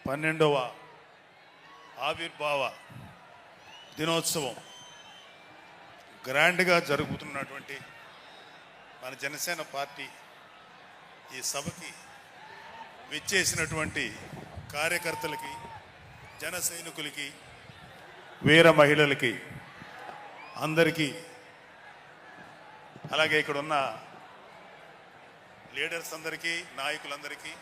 12వ ఆవిర్భావ దినోత్సవం గ్రాండ్గా జరుగుతున్నటువంటి మన జనసేన పార్టీ ఈ సభకి విచ్చేసినటువంటి కార్యకర్తలకి, జన సైనికులకి, వీర మహిళలకి అందరికీ, అలాగే ఇక్కడ ఉన్న లీడర్స్ అందరికీ, నాయకులందరికీ,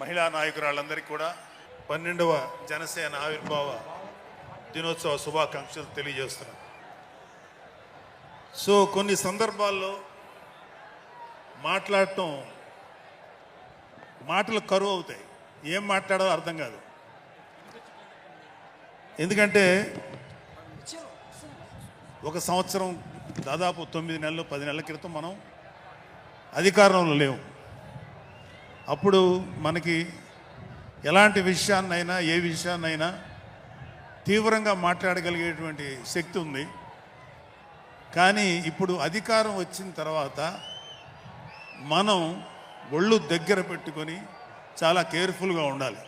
మహిళా నాయకురాళ్ళందరికీ కూడా 12వ జనసేన ఆవిర్భావ దినోత్సవ శుభాకాంక్షలు తెలియజేస్తున్నాను. సో కొన్ని సందర్భాల్లో మాట్లాడటం మాటలు కరువు అవుతాయి, ఏం మాట్లాడాలో అర్థం కాదు. ఎందుకంటే ఒక సంవత్సరం దాదాపు 9 నెలలు 10 నెలల క్రితం మనం అధికారంలో లేవు. అప్పుడు మనకి ఎలాంటి విషయాన్నైనా, ఏ విషయాన్నైనా తీవ్రంగా మాట్లాడగలిగేటువంటి శక్తి ఉంది. కానీ ఇప్పుడు అధికారం వచ్చిన తర్వాత మనం ఒళ్ళు దగ్గర పెట్టుకొని చాలా కేర్ఫుల్గా ఉండాలి.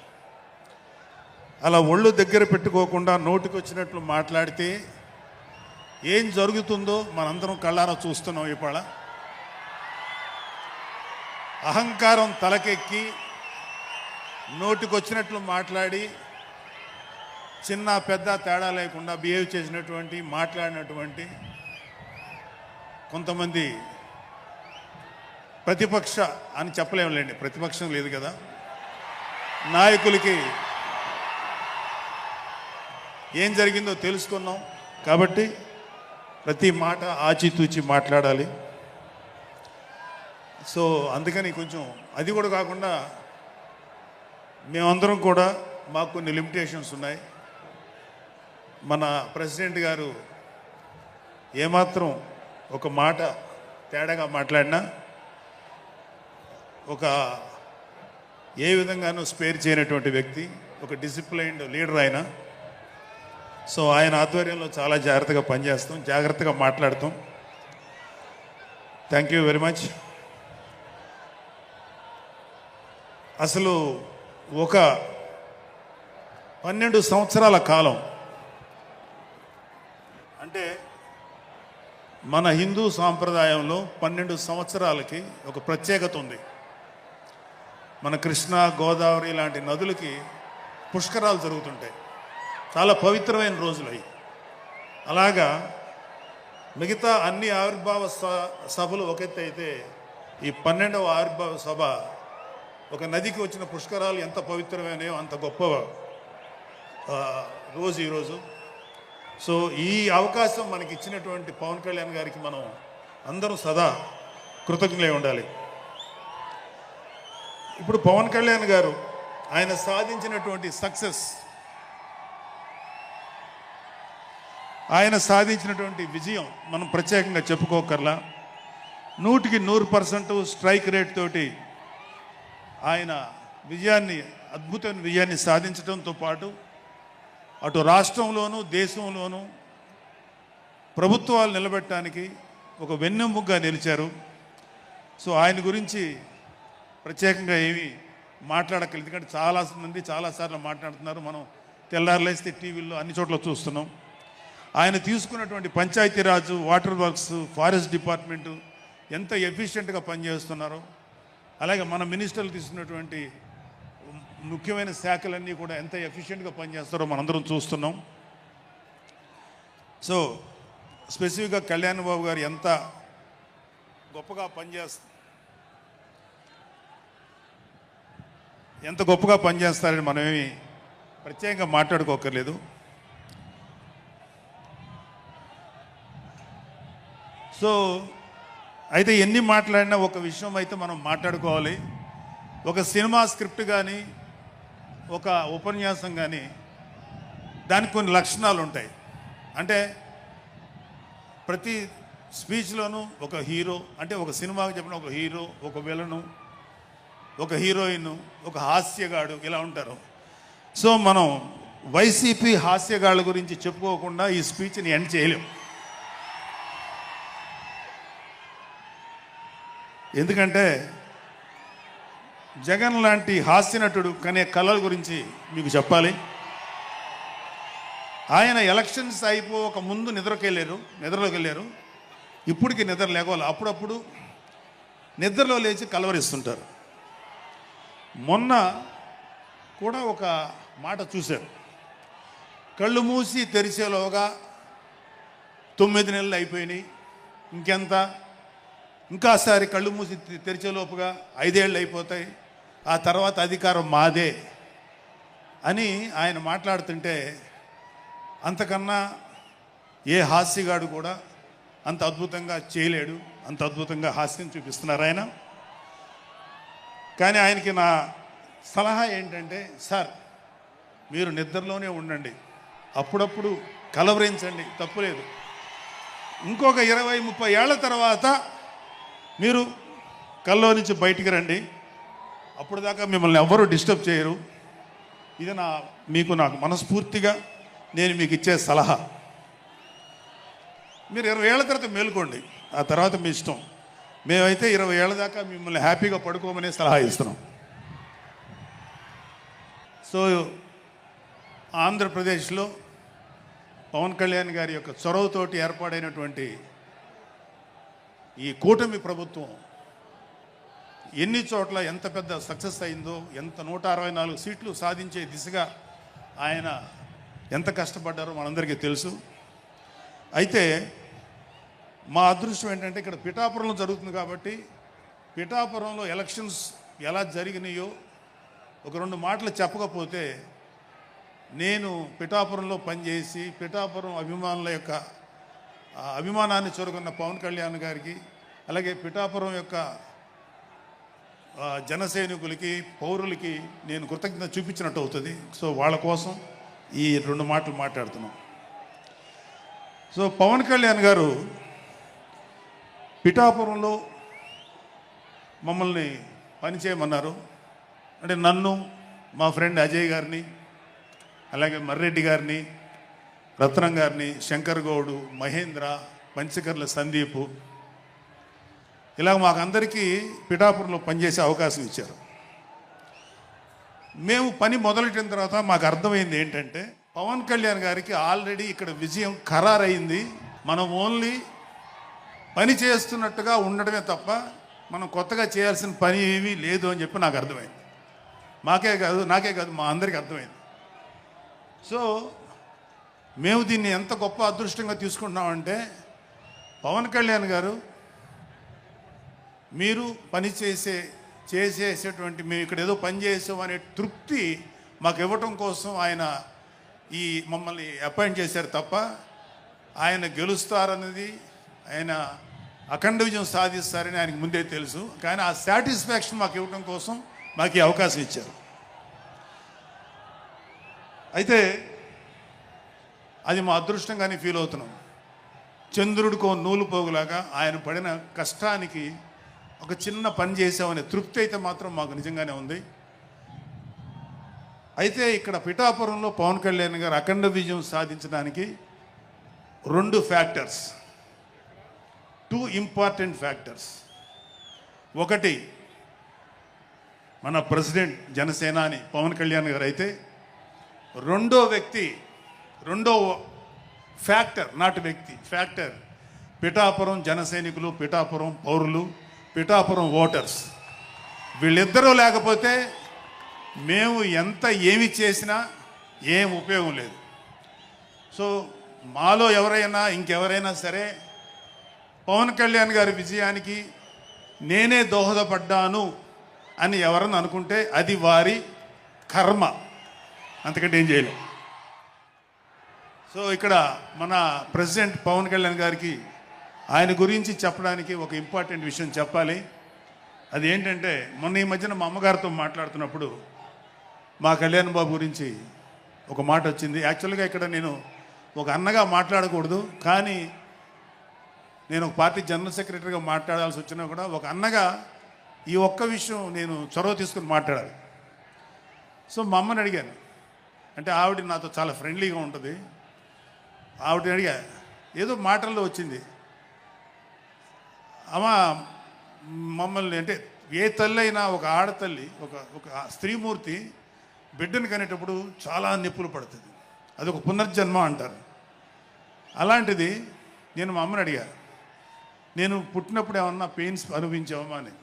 అలా ఒళ్ళు దగ్గర పెట్టుకోకుండా నోటికి వచ్చినట్లు మాట్లాడితే ఏం జరుగుతుందో మనందరం కళ్ళారా చూస్తున్నాం. ఇవాళ అహంకారం తలకెక్కి నోటికొచ్చినట్లు మాట్లాడి చిన్న పెద్ద తేడా లేకుండా బిహేవ్ చేసినటువంటి, మాట్లాడినటువంటి కొంతమంది ప్రతిపక్ష అని చెప్పలేములేండి, ప్రతిపక్షం లేదు కదా, నాయకులకి ఏం జరిగిందో తెలుసుకున్నాం. కాబట్టి ప్రతి మాట ఆచితూచి మాట్లాడాలి. సో అందుకని కొంచెం అది కూడా కాకుండా మేమందరం కూడా మాకు కొన్ని లిమిటేషన్స్ ఉన్నాయి. మన ప్రెసిడెంట్ గారు ఏమాత్రం ఒక మాట తేడాగా మాట్లాడినా ఒక ఏ విధంగానూ స్పేర్ చేయనటువంటి వ్యక్తి, ఒక డిసిప్లైన్డ్ లీడర్ ఆయన. సో ఆయన ఆధ్వర్యంలో చాలా జాగ్రత్తగా పనిచేస్తాం, జాగ్రత్తగా మాట్లాడతాం. Thank you very much. అసలు ఒక 12 సంవత్సరాల కాలం అంటే మన హిందూ సాంప్రదాయంలో 12 సంవత్సరాలకి ఒక ప్రత్యేకత ఉంది. మన కృష్ణ, గోదావరి లాంటి నదులకి పుష్కరాలు జరుగుతుంటాయి, చాలా పవిత్రమైన రోజులు అవి. అలాగా మిగతా అన్ని ఆవిర్భావ సభలు ఒక ఎత్తు అయితే ఈ 12వ ఆవిర్భావ సభ ఒక నదికి వచ్చిన పుష్కరాలు ఎంత పవిత్రమైనయో అంత గొప్ప రోజు ఈరోజు. సో ఈ అవకాశం మనకి ఇచ్చినటువంటి పవన్ కళ్యాణ్ గారికి మనం అందరం సదా కృతజ్ఞులై ఉండాలి. ఇప్పుడు పవన్ కళ్యాణ్ గారు ఆయన సాధించినటువంటి సక్సెస్, ఆయన సాధించినటువంటి విజయం మనం ప్రత్యేకంగా చెప్పుకోకర్లా. 100కి 100% స్ట్రైక్ రేట్ తోటి ఆయన విజయాన్ని, అద్భుతమైన విజయాన్ని సాధించడంతో పాటు అటు రాష్ట్రంలోనూ దేశంలోనూ ప్రభుత్వాలు నిలబెట్టడానికి ఒక వెన్నెముగ్గా నిలిచారు. సో ఆయన గురించి ప్రత్యేకంగా ఏమీ మాట్లాడక్కర్లేదు, ఎందుకంటే చాలామంది చాలాసార్లు మాట్లాడుతున్నారు. మనం తెల్లారులేస్తే టీవీల్లో అన్ని చోట్ల చూస్తున్నాం. ఆయన తీసుకున్నటువంటి Panchayati Raj, water works, forest department ఎంత ఎఫిషియెంట్గా పనిచేస్తున్నారో, అలాగే మన మినిస్టర్లు తీసుకున్నటువంటి ముఖ్యమైన శాఖలన్నీ కూడా ఎంత ఎఫిషియెంట్గా పనిచేస్తారో మనందరం చూస్తున్నాం. సో స్పెసిఫిక్గా కళ్యాణ్ బాబు గారు ఎంత గొప్పగా పనిచేస్తారని మనమేమి ప్రత్యేకంగా మాట్లాడుకోకర్లేదు. సో అయితే ఎన్ని మాట్లాడినా ఒక విషయం అయితే మనం మాట్లాడుకోవాలి. ఒక సినిమా స్క్రిప్ట్ కానీ, ఒక ఉపన్యాసం కానీ, దానికి కొన్ని లక్షణాలు ఉంటాయి. అంటే ప్రతి స్పీచ్లోనూ ఒక హీరో, అంటే ఒక సినిమాకి చెప్పిన ఒక హీరో, ఒక విలను, ఒక హీరోయిన్, ఒక హాస్యగాడు, ఇలా ఉంటారు. సో మనం వైసీపీ హాస్యగాళ్ళ గురించి చెప్పుకోకుండా ఈ స్పీచ్ని ఎండ్ చేయలేం. ఎందుకంటే జగన్ లాంటి హాస్యనటుడు కనే కళల గురించి మీకు చెప్పాలి. ఆయన ఎలక్షన్స్ అయిపోక ముందు నిద్రలోకి వెళ్ళారు. ఇప్పటికి నిద్ర లేవాలి. అప్పుడప్పుడు నిద్రలో లేచి కలవరిస్తుంటారు. మొన్న కూడా ఒక మాట చూశారు. కళ్ళు మూసి తెరిచేలోగా 9 నెలలు అయిపోయినాయి, ఇంకెంత, ఇంకాసారి కళ్ళు మూసి తెరిచేలోపుగా 5 ఏళ్ళు అయిపోతాయి, ఆ తర్వాత అధికారం మాదే అని ఆయన మాట్లాడుతుంటే అంతకన్నా ఏ హాస్యగాడు కూడా అంత అద్భుతంగా చేయలేడు. అంత అద్భుతంగా హాస్యం చూపిస్తున్నారు ఆయన. కానీ ఆయనకి నా సలహా ఏంటంటే, సార్ మీరు నిద్రలోనే ఉండండి, అప్పుడప్పుడు కలవరించండి, తప్పులేదు. ఇంకొక 20-30 ఏళ్ల తర్వాత మీరు కల్లో నుంచి బయటికి రండి, అప్పుడు దాకా మిమ్మల్ని ఎవ్వరూ డిస్టర్బ్ చేయరు. ఇది నాకు మనస్ఫూర్తిగా నేను మీకు ఇచ్చే సలహా. మీరు 20 ఏళ్ల తర్వాత మేలుకోండి, ఆ తర్వాత మీ ఇష్టం. మేమైతే 20 ఏళ్ల దాకా మిమ్మల్ని హ్యాపీగా పడుకోమనే సలహా ఇస్తున్నాం. సో ఆంధ్రప్రదేశ్లో పవన్ కళ్యాణ్ గారి యొక్క చొరవతోటి ఏర్పాడైనటువంటి ఈ కూటమి ప్రభుత్వం ఎన్ని చోట్ల ఎంత పెద్ద సక్సెస్ అయిందో, ఎంత 164 సీట్లు సాధించే దిశగా ఆయన ఎంత కష్టపడ్డారో మనందరికీ తెలుసు. అయితే మా అదృష్టం ఏంటంటే ఇక్కడ పిఠాపురంలో జరుగుతుంది కాబట్టి పిఠాపురంలో ఎలక్షన్స్ ఎలా జరిగినాయో ఒక 2 మాటలు చెప్పకపోతే, నేను పిఠాపురంలో పనిచేసి పిఠాపురం అభిమానుల యొక్క అభిమానాన్ని చూరుకున్న పవన్ కళ్యాణ్ గారికి, అలాగే పిఠాపురం యొక్క జనసైనికులకి, పౌరులకి నేను కృతజ్ఞత చూపించినట్టు అవుతుంది. సో వాళ్ళ కోసం ఈ 2 మాటలు మాట్లాడుతున్నాం. సో పవన్ కళ్యాణ్ గారు పిఠాపురంలో మమ్మల్ని పనిచేయమన్నారు. అంటే నన్ను, మా ఫ్రెండ్ అజయ్ గారిని, అలాగే మర్రెడ్డి గారిని, రత్నం గారిని, శంకర్ గౌడు, మహేంద్ర, పంచకర్ల సందీపు, ఇలా మాకందరికీ పిఠాపురంలో పనిచేసే అవకాశం ఇచ్చారు. మేము పని మొదలెట్టిన తర్వాత మాకు అర్థమైంది ఏంటంటే, పవన్ కళ్యాణ్ గారికి ఆల్రెడీ ఇక్కడ విజయం ఖరారైంది. మనం ఓన్లీ పని చేస్తున్నట్టుగా ఉండడమే తప్ప మనం కొత్తగా చేయాల్సిన పని ఏమీ లేదు అని చెప్పి నాకు అర్థమైంది. నాకే కాదు మా అందరికీ అర్థమైంది. సో మేము దీన్ని ఎంత గొప్ప అదృష్టంగా తీసుకుంటున్నామంటే, పవన్ కళ్యాణ్ గారు మీరు పని చేసేటువంటి మేము ఇక్కడ ఏదో పని చేసాం అనే తృప్తి మాకు ఇవ్వటం కోసం ఆయన ఈ మమ్మల్ని అపాయింట్ చేశారు తప్ప ఆయన గెలుస్తారన్నది, ఆయన అఖండ విజయం సాధిస్తారని ఆయనకు ముందే తెలుసు. కానీ ఆ సాటిస్ఫాక్షన్ మాకు ఇవ్వటం కోసం మాకు ఈ అవకాశం ఇచ్చారు. అయితే అది మా అదృష్టంగానే ఫీల్ అవుతున్నాం. చంద్రుడికో నూలు పోగులాగా ఆయన పడిన కష్టానికి ఒక చిన్న పని చేసామనే తృప్తి అయితే మాత్రం మాకు నిజంగానే ఉంది. అయితే ఇక్కడ పిఠాపురంలో పవన్ కళ్యాణ్ గారు అఖండ విజయం సాధించడానికి 2 ఫ్యాక్టర్స్, 2 ఇంపార్టెంట్ ఫ్యాక్టర్స్. ఒకటి మన ప్రెసిడెంట్ జనసేనాని పవన్ కళ్యాణ్ గారు అయితే, రెండో ఫ్యాక్టర్, నాట్ వ్యక్తి, ఫ్యాక్టర్ పిఠాపురం జనసైనికులు, పిఠాపురం పౌరులు, పిఠాపురం ఓటర్స్. వీళ్ళిద్దరూ లేకపోతే మేము ఏమి చేసినా ఏం ఉపయోగం లేదు. సో మాలో ఇంకెవరైనా సరే పవన్ కళ్యాణ్ గారి విజయానికి నేనే దోహదపడ్డాను అని ఎవరన్నా అనుకుంటే అది వారి కర్మ, అంతకంటే ఏం చేయలేం. సో ఇక్కడ మన ప్రెసిడెంట్ పవన్ కళ్యాణ్ గారికి ఆయన గురించి చెప్పడానికి ఒక ఇంపార్టెంట్ విషయం చెప్పాలి. అది ఏంటంటే, మొన్న ఈ మధ్యన మా అమ్మగారితో మాట్లాడుతున్నప్పుడు మా కళ్యాణ్ బాబు గురించి ఒక మాట వచ్చింది. యాక్చువల్గా ఇక్కడ నేను ఒక అన్నగా మాట్లాడకూడదు, కానీ నేను ఒక పార్టీ జనరల్ సెక్రటరీగా మాట్లాడాల్సి వచ్చినా కూడా ఒక అన్నగా ఈ ఒక్క విషయం నేను చొరవ తీసుకుని మాట్లాడాలి. సో మా అమ్మని అడిగాను, అంటే ఆవిడ నాతో చాలా ఫ్రెండ్లీగా ఉంటుంది. ఆవిడని అడిగా, ఏదో మాటల్లో వచ్చింది, అమ్మ మమ్మల్ని అంటే ఏ తల్లి అయినా ఒక ఆడతల్లి ఒక ఒక స్త్రీమూర్తి బిడ్డను కనేటప్పుడు చాలా నొప్పులు పడుతుంది. అది ఒక పునర్జన్మ అంటారు. అలాంటిది నేను మా అమ్మని అడిగా, నేను పుట్టినప్పుడు ఏమన్నా పెయిన్స్ అనుభవించావమ్మా అని.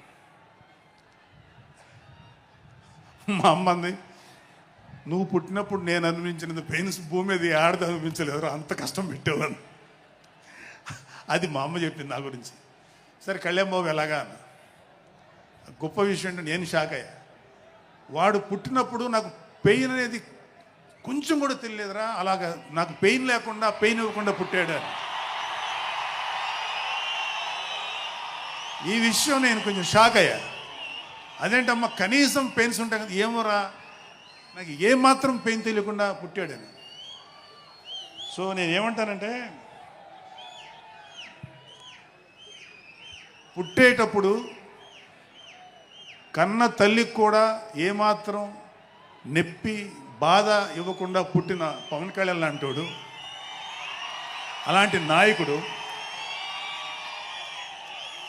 మా అమ్మ అంది, నువ్వు పుట్టినప్పుడు నేను అనుభవించిన పెయిన్స్ భూమి మీద ఆడది అనుభవించలేదు, అంత కష్టం పెట్టేవాడిని. అది మా అమ్మ చెప్పింది నా గురించి. సరే కళ్యాణ్ బాబు ఎలాగా అన్న. గొప్ప విషయం అంటే నేను షాక్ అయ్యా. వాడు పుట్టినప్పుడు నాకు పెయిన్ అనేది కొంచెం కూడా తెలియలేదురా, అలాగా నాకు పెయిన్ లేకుండా పెయిన్ ఇవ్వకుండా పుట్టాడు అని. ఈ విషయం నేను కొంచెం షాక్ అయ్యా. అదేంటమ్మా కనీసం పెయిన్స్ ఉంటాయి కదా, ఏమోరా నాకు ఏమాత్రం పెయిన్ తెలియకుండా పుట్టాడని. సో నేను ఏమంటానంటే, పుట్టేటప్పుడు కన్న తల్లికి కూడా ఏమాత్రం నొప్పి బాధ ఇవ్వకుండా పుట్టిన పవన్ కళ్యాణ్ లాంటోడు, అలాంటి నాయకుడు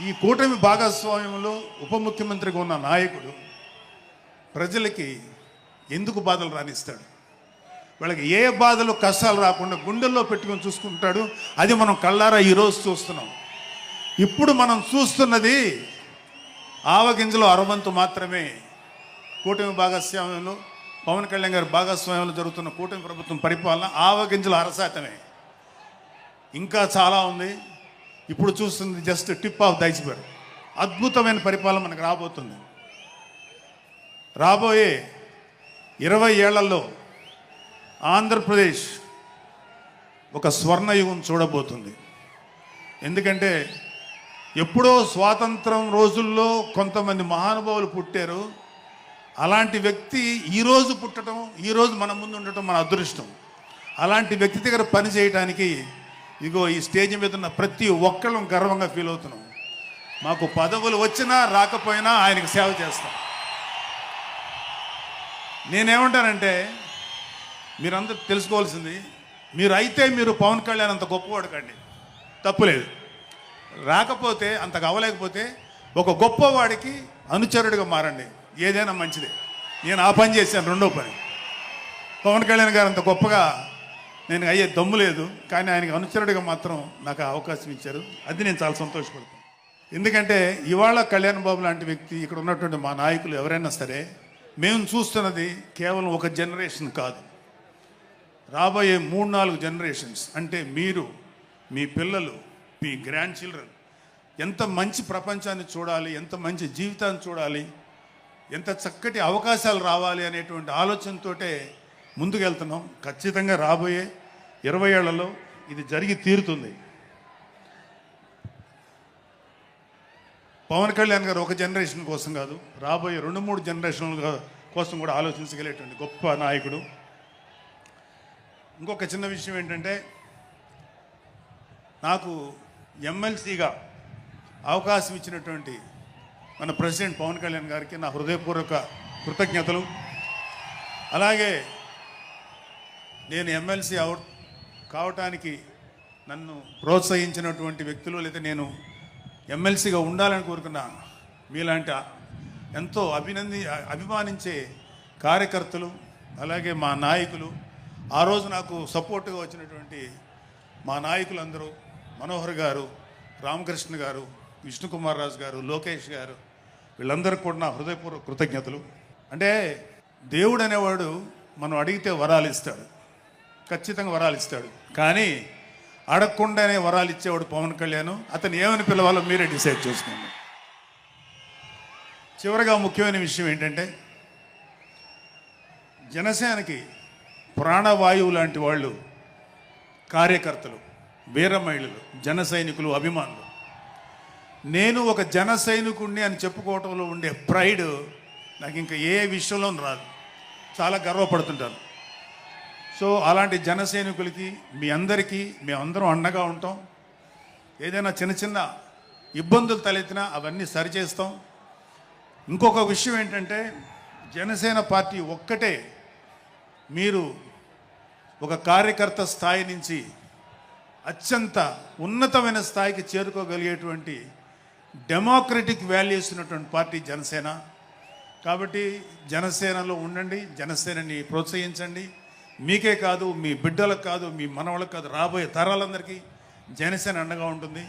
ఈ కూటమి భాగస్వామ్యంలో ఉప ముఖ్యమంత్రిగా ఉన్న నాయకుడు ప్రజలకి ఎందుకు బాధలు రానిస్తాడు? వాళ్ళకి ఏ బాధలు కష్టాలు రాకుండా గుండెల్లో పెట్టుకొని చూసుకుంటాడు. అది మనం కళ్ళారా ఈరోజు చూస్తున్నాం. ఇప్పుడు మనం చూస్తున్నది ఆవగింజలో అరవంతు మాత్రమే. కూటమి భాగస్వామ్యంలో పవన్ కళ్యాణ్ గారి భాగస్వామ్యంలో జరుగుతున్న కూటమి ప్రభుత్వం పరిపాలన ఆవగింజల అరశాతమే. ఇంకా చాలా ఉంది. ఇప్పుడు చూస్తుంది just tip of the iceberg. అద్భుతమైన పరిపాలన మనకు రాబోతుంది. రాబోయే 20 ఏళ్లలో ఆంధ్రప్రదేశ్ ఒక స్వర్ణయుగం చూడబోతుంది. ఎందుకంటే ఎప్పుడో స్వాతంత్రం రోజుల్లో కొంతమంది మహానుభావులు పుట్టారు. అలాంటి వ్యక్తి ఈరోజు పుట్టడం, ఈరోజు మన ముందు ఉండటం మన అదృష్టం. అలాంటి వ్యక్తి దగ్గర పని చేయడానికి ఇగో ఈ స్టేజ్ మీద ఉన్న ప్రతి ఒక్కళ్ళం గర్వంగా ఫీల్ అవుతున్నాం. మాకు పదవులు వచ్చినా రాకపోయినా ఆయనకు సేవ చేస్తాం. నేనేమంటానంటే, మీరందరూ తెలుసుకోవాల్సింది, మీరు పవన్ కళ్యాణ్ అంత గొప్పవాడు కండి, తప్పులేదు. రాకపోతే అంతగా అవ్వలేకపోతే ఒక గొప్పవాడికి అనుచరుడిగా మారండి, ఏదైనా మంచిదే. నేను ఆ పని చేశాను. రెండో పని, పవన్ కళ్యాణ్ గారు అంత గొప్పగా నేను అయ్యే దమ్ము లేదు, కానీ ఆయనకి అనుచరుడిగా మాత్రం నాకు అవకాశం ఇచ్చారు. అది నేను చాలా సంతోషపడతాను. ఎందుకంటే ఇవాళ కళ్యాణ్ బాబు లాంటి వ్యక్తి, ఇక్కడ ఉన్నటువంటి మా నాయకులు ఎవరైనా సరే, మేము చూస్తున్నది కేవలం ఒక జనరేషన్ కాదు, రాబోయే 3-4 జనరేషన్స్. అంటే మీరు, మీ పిల్లలు, మీ గ్రాండ్ చిల్డ్రన్ ఎంత మంచి ప్రపంచాన్ని చూడాలి, ఎంత మంచి జీవితాన్ని చూడాలి, ఎంత చక్కటి అవకాశాలు రావాలి అనేటువంటి ఆలోచనతోటే ముందుకెళ్తున్నాం. ఖచ్చితంగా రాబోయే 20 ఏళ్లలో ఇది జరిగి తీరుతుంది. పవన్ కళ్యాణ్ గారు ఒక జనరేషన్ కోసం కాదు, రాబోయే 2-3 జనరేషన్ల కోసం కూడా ఆలోచించగలిగేటువంటి గొప్ప నాయకుడు. ఇంకొక చిన్న విషయం ఏంటంటే, నాకు ఎమ్మెల్సీగా అవకాశం ఇచ్చినటువంటి మన ప్రెసిడెంట్ పవన్ కళ్యాణ్ గారికి నా హృదయపూర్వక కృతజ్ఞతలు. అలాగే నేను ఎమ్మెల్సీ కావటానికి నన్ను ప్రోత్సహించినటువంటి వ్యక్తులు, లేదా నేను ఎమ్మెల్సీగా ఉండాలని కోరుకున్న మీలాంటి ఎంతో అభిమానించే కార్యకర్తలు, అలాగే మా నాయకులు, ఆ రోజు నాకు సపోర్ట్గా వచ్చినటువంటి మా నాయకులందరూ, మనోహర్ గారు, రామకృష్ణ గారు, విష్ణుకుమార్ రాజు గారు, లోకేష్ గారు, వీళ్ళందరికీ కూడా నా హృదయపూర్వక కృతజ్ఞతలు. అంటే దేవుడు అనేవాడు మనం అడిగితే వరాలు ఇస్తాడు, ఖచ్చితంగా వరాలు ఇస్తాడు. కానీ అడగకుండానే వరాలు ఇచ్చేవాడు పవన్ కళ్యాణ్. అతను ఏమని పిలవాలో మీరే డిసైడ్ చేసుకోండి. చివరిగా ముఖ్యమైన విషయం ఏంటంటే, జనసేనకి ప్రాణవాయువు లాంటి వాళ్ళు కార్యకర్తలు, వీర మహిళలు, జన సైనికులు, అభిమానులు. నేను ఒక జన సైనికుడిని అని చెప్పుకోవటంలో ఉండే ప్రైడ్ నాకు ఇంకా ఏ విషయంలో రాదు. చాలా గర్వపడుతుంటాను. సో అలాంటి జన సైనికులకి, మీ అందరికీ మేమందరం అండగా ఉంటాం. ఏదైనా చిన్న చిన్న ఇబ్బందులు తలెత్తినా అవన్నీ సరిచేస్తాం. ఇంకొక విషయం ఏంటంటే, జనసేన పార్టీ ఒక్కటే మీరు ఒక కార్యకర్త స్థాయి నుంచి అత్యంత ఉన్నతమైన స్థాయికి చేరుకోగలిగేటువంటి డెమోక్రటిక్ వాల్యూస్ ఉన్నటువంటి పార్టీ జనసేన. కాబట్టి జనసేనలో ఉండండి, జనసేనని ప్రోత్సహించండి. మీకే కాదు, మీ బిడ్డలకు కాదు, మీ మనవలకు కాదు, రాబోయే తరాలందరికీ జనసేన అండగా ఉంటుంది.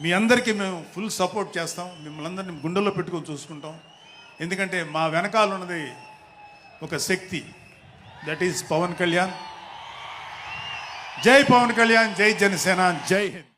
మీ అందరికీ మేము ఫుల్ సపోర్ట్ చేస్తాం. మిమ్మల్ని అందరినీ గుండెల్లో పెట్టుకొని చూసుకుంటాం. ఎందుకంటే మా వెనకాల ఉన్నది ఒక శక్తి, దట్ ఈస్ పవన్ కళ్యాణ్. జై పవన్ కళ్యాణ్, జై జనసేన, జై హింద్.